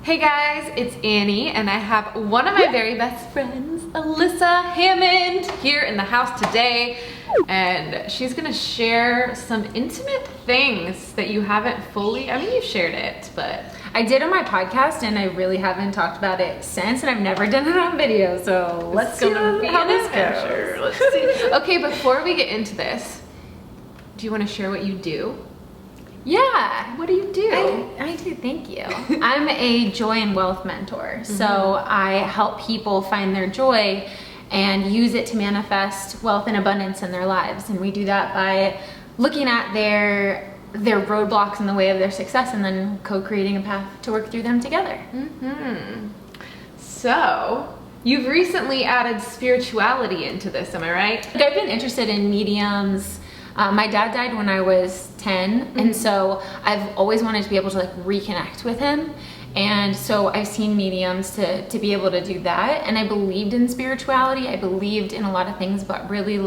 Hey guys, it's Annie, and I have one of my very best friends, Alyssa Hammond, here in the house today, and she's gonna share some intimate things that you haven't fully, you've shared it, but... I did on my podcast, and I really haven't talked about it since, and I've never done it on video, so let's see how this goes. Let's see. Okay, before we get into this, do you wanna share what you do? Yeah. What do you do? I do, thank you. I'm a joy and wealth mentor. So I help people find their joy and use it to manifest wealth and abundance in their lives. And we do that by looking at their roadblocks in the way of their success and then co-creating a path to work through them together. So, you've recently added spirituality into this, am I right? I've been interested in mediums. My dad died when I was 10, and so I've always wanted to be able to reconnect with him. And so I've seen mediums to be able to do that. And I believed in spirituality. I believed in a lot of things, but really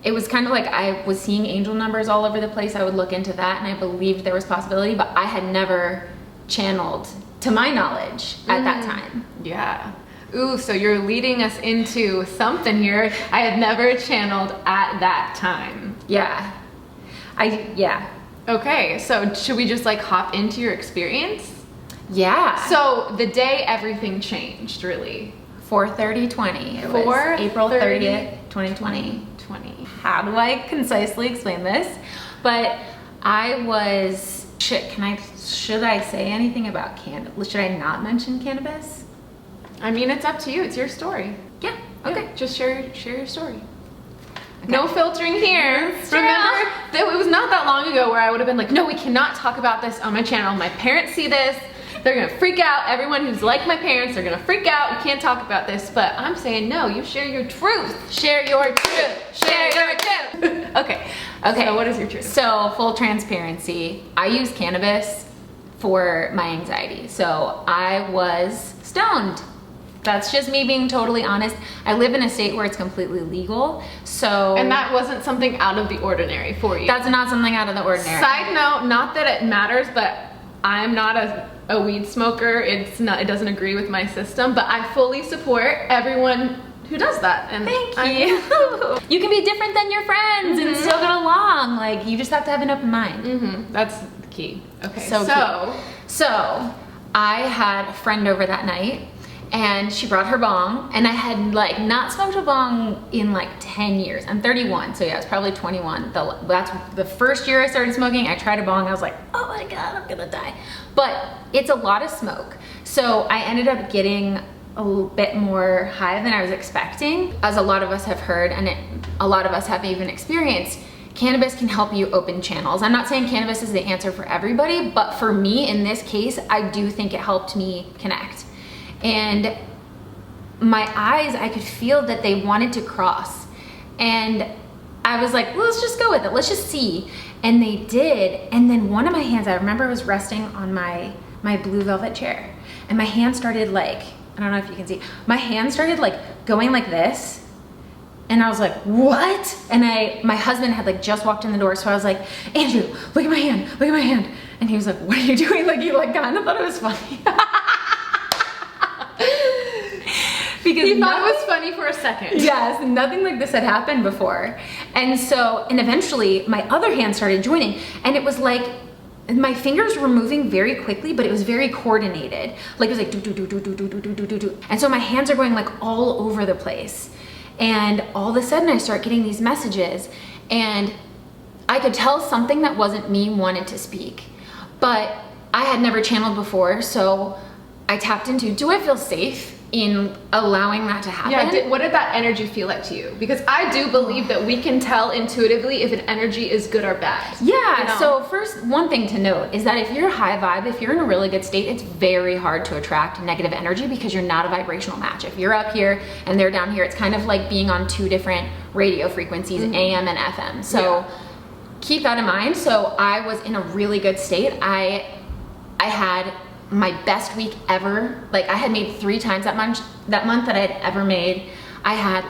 it was kind of like I was seeing angel numbers all over the place. I would look into that and I believed there was possibility, but I had never channeled, to my knowledge, at that time. Yeah. Ooh, so you're leading us into something here I had never channeled at that time. Yeah. Okay, so should we just hop into your experience? Yeah. So the day everything changed, really. 4/30/20. It was April 30th, 2020. How do I concisely explain this? But I was, should I say anything about cannabis? Should I not mention cannabis? It's up to you. It's your story. Yeah. Okay. Yeah, just share your story. Okay. No filtering here. Remember, it was not that long ago where I would have been like, no, we cannot talk about this on my channel. My parents see this. They're gonna freak out. Everyone who's like my parents, they're gonna freak out. We can't talk about this. But I'm saying, no, you share your truth. Share your truth. Share your truth. Okay. So what is your truth? So full transparency, I use cannabis for my anxiety. So I was stoned. That's just me being totally honest. I live in a state where it's completely legal, so... And that wasn't something out of the ordinary for you? That's not something out of the ordinary. Side note, not that it matters, but I'm not a weed smoker. It doesn't agree with my system, but I fully support everyone who does that. And thank you. You can be different than your friends and still get along. You just have to have an open mind. That's key. Okay, so I had a friend over that night, and she brought her bong, and I had not smoked a bong in 10 years. I'm 31, so yeah, it's probably 21. That's the first year I started smoking. I tried a bong, I was like, oh my God, I'm gonna die. But it's a lot of smoke. So I ended up getting a little bit more high than I was expecting. As a lot of us have heard, and a lot of us have even experienced, cannabis can help you open channels. I'm not saying cannabis is the answer for everybody, but for me, in this case, I do think it helped me connect. And my eyes, I could feel that they wanted to cross. And I was like, well, let's just go with it. Let's just see. And they did. And then one of my hands, I remember, was resting on my blue velvet chair. And my hand started I don't know if you can see, my hand started going like this. And I was like, what? And my husband had just walked in the door. So I was like, Andrew, look at my hand, look at my hand. And he was like, what are you doing? He kind of thought it was funny. Because he thought it was funny for a second. Yes, nothing like this had happened before. And eventually my other hand started joining, and it was my fingers were moving very quickly, but it was very coordinated. It was do, do, do, do, do, do, do, do, do, do. And so my hands are going all over the place. And all of a sudden I start getting these messages, and I could tell something that wasn't me wanted to speak. But I had never channeled before, so I tapped into, do I feel safe in allowing that to happen? Yeah, what did that energy feel like to you? Because I do believe that we can tell intuitively if an energy is good or bad. Yeah, so first, one thing to note is that if you're high vibe, if you're in a really good state, it's very hard to attract negative energy because you're not a vibrational match. If you're up here and they're down here, it's kind of like being on two different radio frequencies, AM and FM. So keep that in mind. So I was in a really good state. I had my best week ever. I had made 3 times that month that I had ever made. I had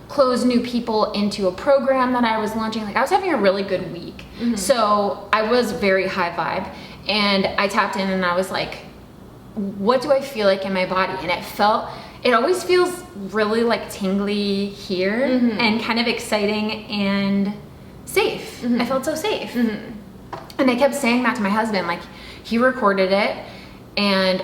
closed new people into a program that I was launching. I was having a really good week. So I was very high vibe, and I tapped in and I was like, what do I feel like in my body? And it always feels really like tingly here and kind of exciting and safe. I felt so safe. And I kept saying that to my husband, like he recorded it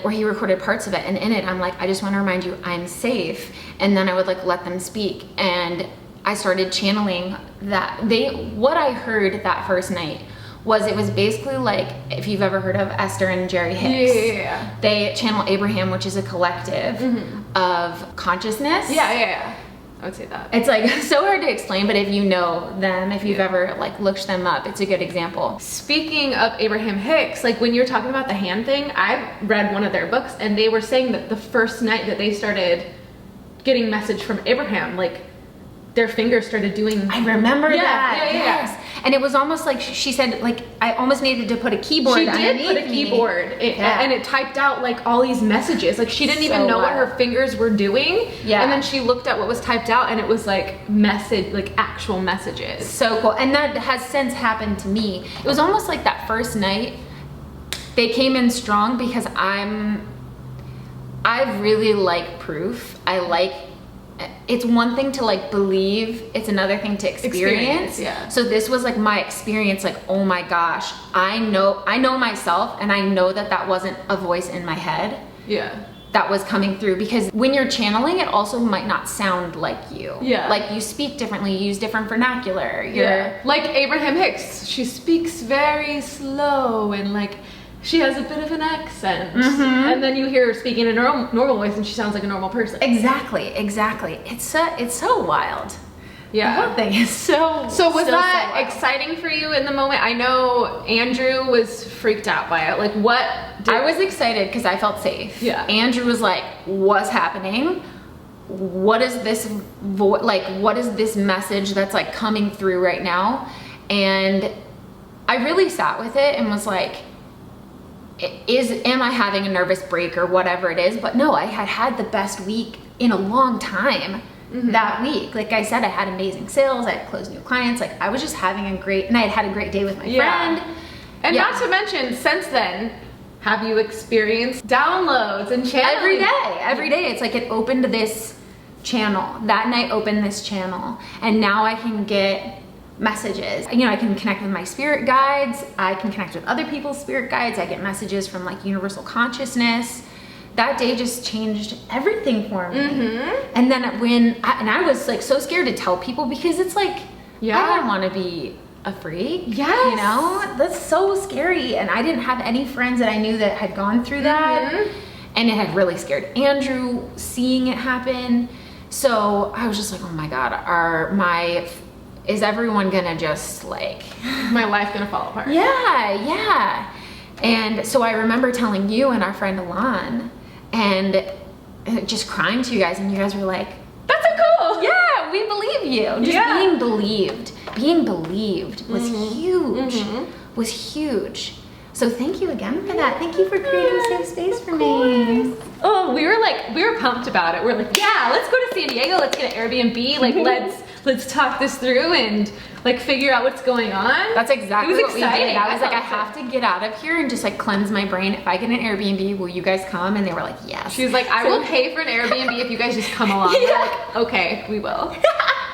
or he recorded parts of it, and in it I'm like, I just want to remind you I'm safe. And then I would like let them speak, and I started channeling that. What I heard that first night was, it was basically like, if you've ever heard of Esther and Jerry Hicks, they channel Abraham, which is a collective of consciousness. I would say that. It's like so hard to explain, but if you know them, if you've ever like looked them up, it's a good example. Speaking of Abraham Hicks, like when you were talking about the hand thing, I've read one of their books, and they were saying that the first night that they started getting message from Abraham, like their fingers started doing. I remember that. Yes. And it was almost like she said, like I almost needed to put a keyboard. She did put a keyboard, and it typed out like all these messages. Like she didn't even know what her fingers were doing. And then she looked at what was typed out, and it was like actual messages. So cool. And that has since happened to me. It was almost like that first night they came in strong, because I really like proof. It's one thing to like believe, it's another thing to experience. So this was like my experience, like, oh my gosh, I know myself, and I know that wasn't a voice in my head that was coming through, because when you're channeling, it also might not sound like you. Like you speak differently, you use different vernacular. Like Abraham Hicks, she speaks very slow, and like she has a bit of an accent, and then you hear her speaking in a normal voice, and she sounds like a normal person. Exactly. It's so wild. The whole thing is so was that so exciting for you in the moment? I know Andrew was freaked out by it. Like I was excited because I felt safe. Andrew was like, what's happening? What is this what is this message that's like coming through right now? And I really sat with it and was like, am I having a nervous break or whatever it is? But no, I had the best week in a long time that week. Like I said, I had amazing sales, I had closed new clients, like I was just having and I had a great day with my friend. And not to mention, since then, have you experienced downloads and channeling? Every day. It's like it opened this channel. That night opened this channel, and now I can get messages. You know, I can connect with my spirit guides, I can connect with other people's spirit guides, I get messages from like universal consciousness. That day just changed everything for me. And then I was like so scared to tell people, because it's like, I don't want to be a freak. You know, that's so scary. And I didn't have any friends that I knew that had gone through that. And it had really scared Andrew seeing it happen. So I was just like, oh my God, is everyone gonna just like, my life gonna fall apart? And so I remember telling you and our friend Alon, and just crying to you guys, and you guys were like, that's so cool. Yeah, we believe you. Just being believed was huge. So thank you again for that. Thank you for creating safe space for me. Oh, we were pumped about it. We're like, yeah, let's go to San Diego. Let's get an Airbnb. Like, let's talk this through and like figure out what's going on. That's exactly what we did. I was like, I have to get out of here and just like cleanse my brain. If I get an Airbnb, will you guys come? And they were like, yes. She was like, I will pay for an Airbnb if you guys just come along. We're like, okay, we will.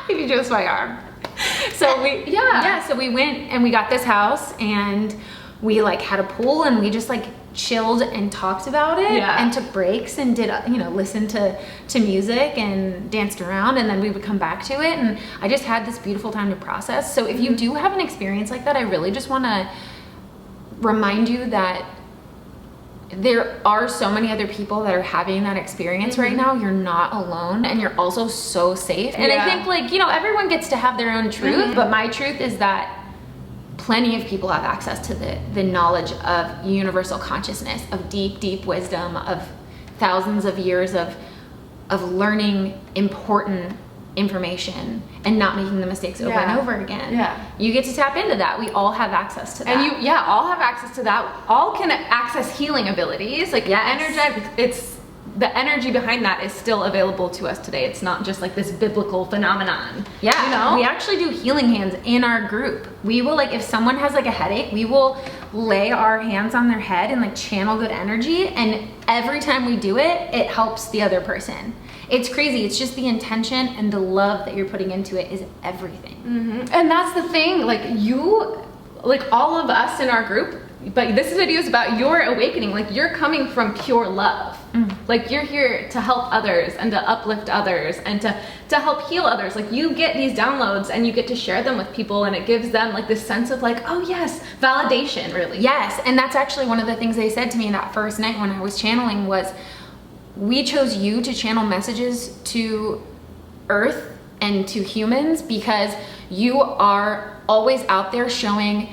If you twist my arm. So so we went and we got this house, and we like had a pool, and we just like chilled and talked about it and took breaks and did listened to music and danced around, and then we would come back to it, and I just had this beautiful time to process. So if you do have an experience like that, I really just want to remind you that there are so many other people that are having that experience right now. You're not alone, and you're also so safe. And I think like, everyone gets to have their own truth, but my truth is that plenty of people have access to the knowledge of universal consciousness, of deep wisdom, of thousands of years of learning important information and not making the mistakes over and over again. You get to tap into that. We all have access to that. And all have access to that. All can access healing abilities, like energetic. the energy behind that is still available to us today. It's not just like this biblical phenomenon. Yeah, you know? we actually do healing hands in our group. We will, like, if someone has like a headache, we will lay our hands on their head and like channel good energy, and every time we do it, it helps the other person. It's crazy. It's just the intention and the love that you're putting into it is everything. And that's the thing, like all of us in our group, but this video is about your awakening. Like, you're coming from pure love. Like, you're here to help others and to uplift others and to help heal others. Like, you get these downloads and you get to share them with people, and it gives them like this sense of like, oh yes, validation, really. Yes, and that's actually one of the things they said to me that first night when I was channeling was, we chose you to channel messages to Earth and to humans because you are always out there showing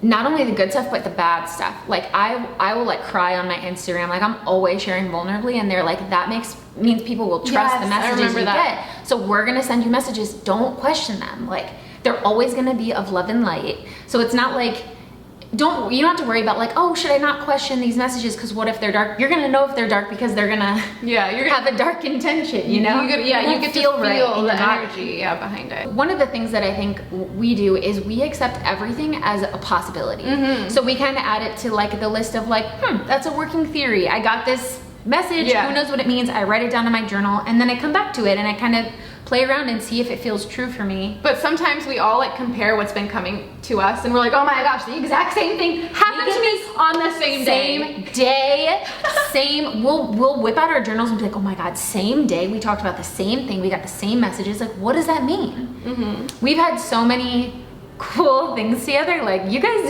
not only the good stuff but the bad stuff. Like, I will like cry on my Instagram, like I'm always sharing vulnerably, and they're like, that means people will trust the messages you get. So we're gonna send you messages, don't question them. Like, they're always gonna be of love and light. So it's not like, you don't have to worry about like, oh, should I not question these messages because what if they're dark? You're gonna know if they're dark because they're gonna have a dark intention, you know? You get to feel right the energy behind it. One of the things that I think we do is we accept everything as a possibility. So we kind of add it to like the list of like, that's a working theory. I got this message, who knows what it means? I write it down in my journal, and then I come back to it and I kind of play around and see if it feels true for me. But sometimes we all like compare what's been coming to us, and we're like, oh my gosh, the exact same thing happened to me on the same day. We'll whip out our journals and be like, oh my God, same day, we talked about the same thing, we got the same messages. Like, what does that mean? We've had so many cool things together. Like, you guys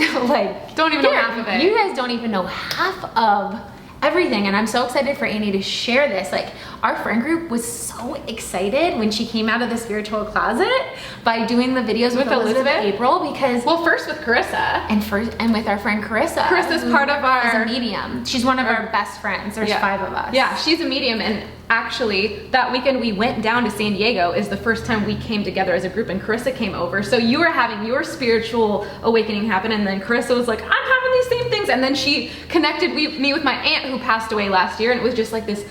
don't even know half of it. You guys don't even know half of everything, and I'm so excited for Annie to share this. Like, our friend group was so excited when she came out of the spiritual closet by doing the videos with Elizabeth April, because first with Carissa and with our friend Carissa. Carissa's part of our, is a medium. She's one of our best friends. There's 5 of us. Yeah, she's a medium, and actually that weekend we went down to San Diego is the first time we came together as a group, and Carissa came over. So you were having your spiritual awakening happen, and then Carissa was like, I'm having these same things, and then she connected me with my aunt who passed away last year, and it was just like this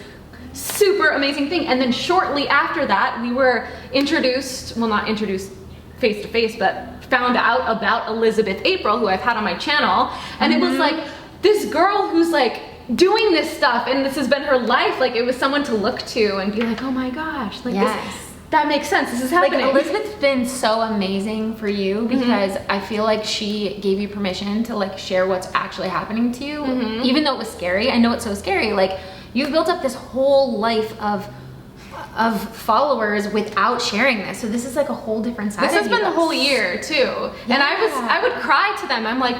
super amazing thing. And then shortly after that, we were introduced, well, not introduced face to face, but found out about Elizabeth April, who I've had on my channel. And it was like this girl who's like doing this stuff, and this has been her life. Like, it was someone to look to and be like, oh my gosh, like that makes sense. This is happening. Like, Elizabeth's been so amazing for you because I feel like she gave you permission to like share what's actually happening to you, even though it was scary. I know it's so scary. Like, you've built up this whole life of followers without sharing this. So this is like a whole different side. This has been the whole year too. And I would cry to them. I'm like,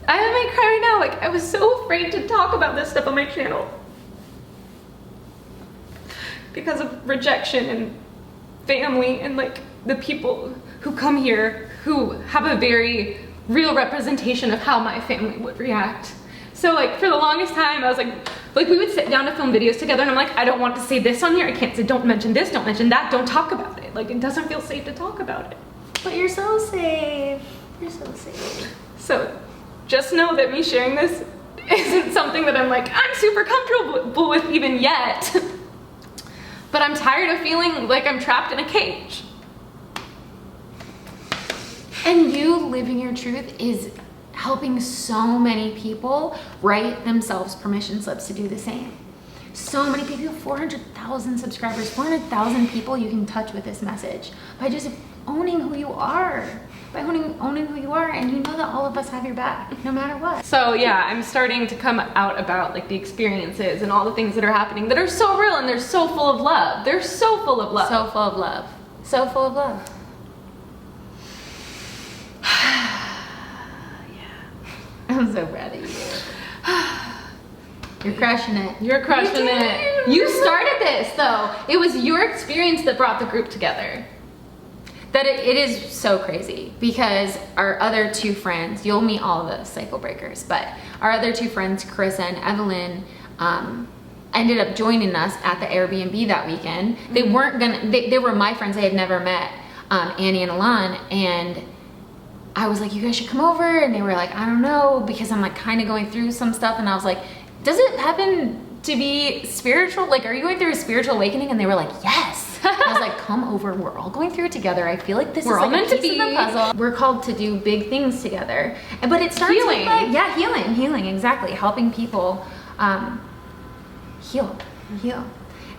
I might cry right now. Like, I was so afraid to talk about this stuff on my channel because of rejection and family, and like the people who come here who have a very real representation of how my family would react. So like, for the longest time, I was like we would sit down to film videos together, and I'm like, I don't want to say this on here. I can't say, don't mention this, don't mention that, don't talk about it. Like, it doesn't feel safe to talk about it. But you're so safe. You're so safe. So just know that me sharing this isn't something that I'm like, I'm super comfortable with even yet. But I'm tired of feeling like I'm trapped in a cage. And you living your truth is helping so many people write themselves permission slips to do the same. So many people, 400,000 subscribers, 400,000 people you can touch with this message by just owning who you are. By owning who you are, and you know that all of us have your back, no matter what. So yeah, I'm starting to come out about like the experiences and all the things that are happening that are so real, and they're so full of love. They're so full of love. So full of love. So full of love. I'm so proud of you. You're crushing it. You're crushing it. You started this though. It was your experience that brought the group together. That it is so crazy, because our other 2 friends, you'll meet all of the cycle breakers, but our other 2 friends, Carissa and Evelyn, ended up joining us at the Airbnb that weekend. They weren't gonna, they were my friends, they had never met, Annie and Alon, and I was like, you guys should come over, and they were like, I don't know, because I'm like kind of going through some stuff, and I was like, does it happen to be spiritual? Like, are you going through a spiritual awakening? And they were like, yes. I was like, come over, we're all going through it together. I feel like this We're is all like meant a to piece of be. the puzzle. We're called to do big things together. But it starts Healing. with like, yeah, healing, exactly. Helping people heal.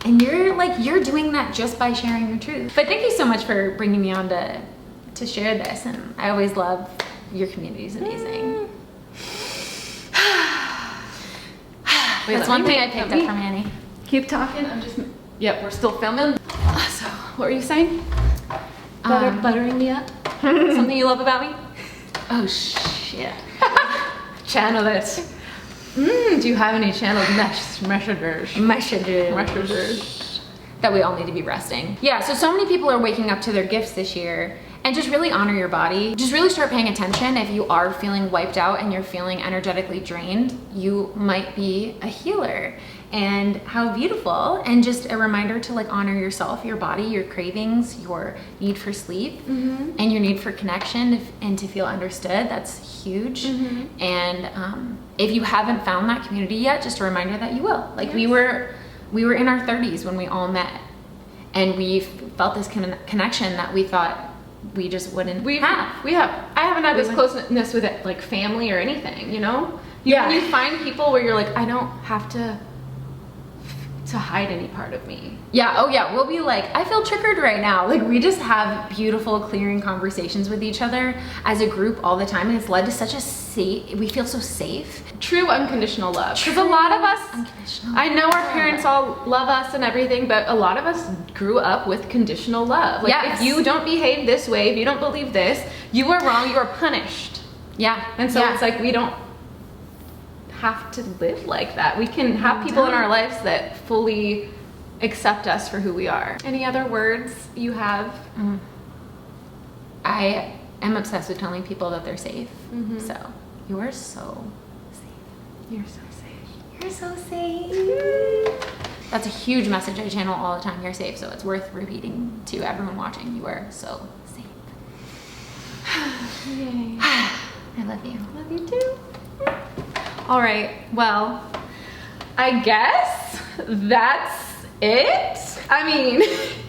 And you're doing that just by sharing your truth. But thank you so much for bringing me on to share this. And I always love your community. It's amazing. That's one thing I picked up from Annie. Keep talking. Yep, we're still filming. So, what were you saying? Buttering me up? Something you love about me? Oh shit. Channel it. Do you have any channeled messages? Messages. That we all need to be resting. Yeah, so many people are waking up to their gifts this year. And just really honor your body. Just really start paying attention. If you are feeling wiped out and you're feeling energetically drained, you might be a healer. And how beautiful. And just a reminder to like honor yourself, your body, your cravings, your need for sleep, and your need for connection and to feel understood. That's huge. And if you haven't found that community yet, just a reminder that you will. Like we were in our 30s when we all met. And we felt this connection that we thought we just wouldn't have. I haven't had this closeness with it, like family or anything, you know? When you find people where you're like, I don't have to hide any part of me. Yeah, oh yeah, we'll be like, I feel triggered right now. Like we just have beautiful, clearing conversations with each other as a group all the time. And it's led to such we feel so safe. True unconditional love. Because a lot of us, I know our parents all love us and everything, but a lot of us grew up with conditional love. Like if you don't behave this way, if you don't believe this, you are wrong, you are punished. Yeah. And so it's like we don't have to live like that. We can have people in our lives that fully accept us for who we are. Any other words you have? I am obsessed with telling people that they're safe. So you are so safe. You're so safe. You're so safe. That's a huge message I channel all the time. You're safe, so it's worth repeating to everyone watching. You are so safe. Yay. I love you. Love you too. All right, well, I guess that's it. I mean,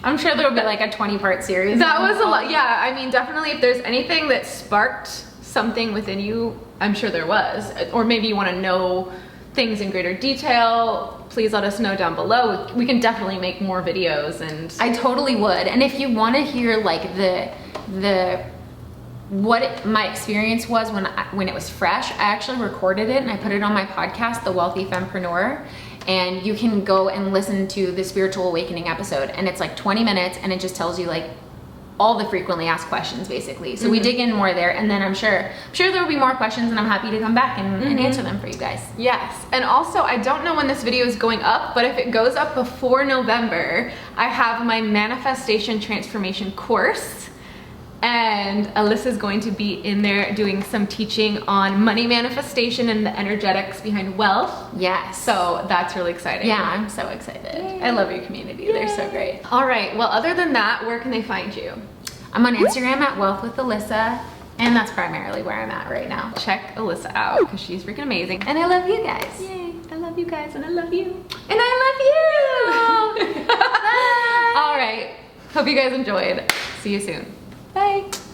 I'm sure there'll be like a 20-part series. That was a lot. Yeah, I mean, definitely if there's anything that sparked something within you, I'm sure there was. Or maybe you want to know things in greater detail, please let us know down below. We can definitely make more videos. And I totally would. And if you want to hear like what my experience was when it was fresh, I actually recorded it and I put it on my podcast, The Wealthy Fempreneur. And you can go and listen to the Spiritual Awakening episode. And it's like 20 minutes and it just tells you like all the frequently asked questions basically. So we dig in more there, and then I'm sure there will be more questions, and I'm happy to come back and answer them for you guys. Yes, and also I don't know when this video is going up, but if it goes up before November, I have my Manifestation Transformation course. And Alyssa's going to be in there doing some teaching on money manifestation and the energetics behind wealth. Yes. So that's really exciting. Yeah, I'm so excited. Yay. I love your community. Yay. They're so great. All right, well, other than that, where can they find you? I'm on Instagram at Wealth with Alyssa, and that's primarily where I'm at right now. Check Alyssa out because she's freaking amazing. And I love you guys. Yay, I love you guys, and I love you. And I love you. Bye. All right, hope you guys enjoyed. See you soon. Bye.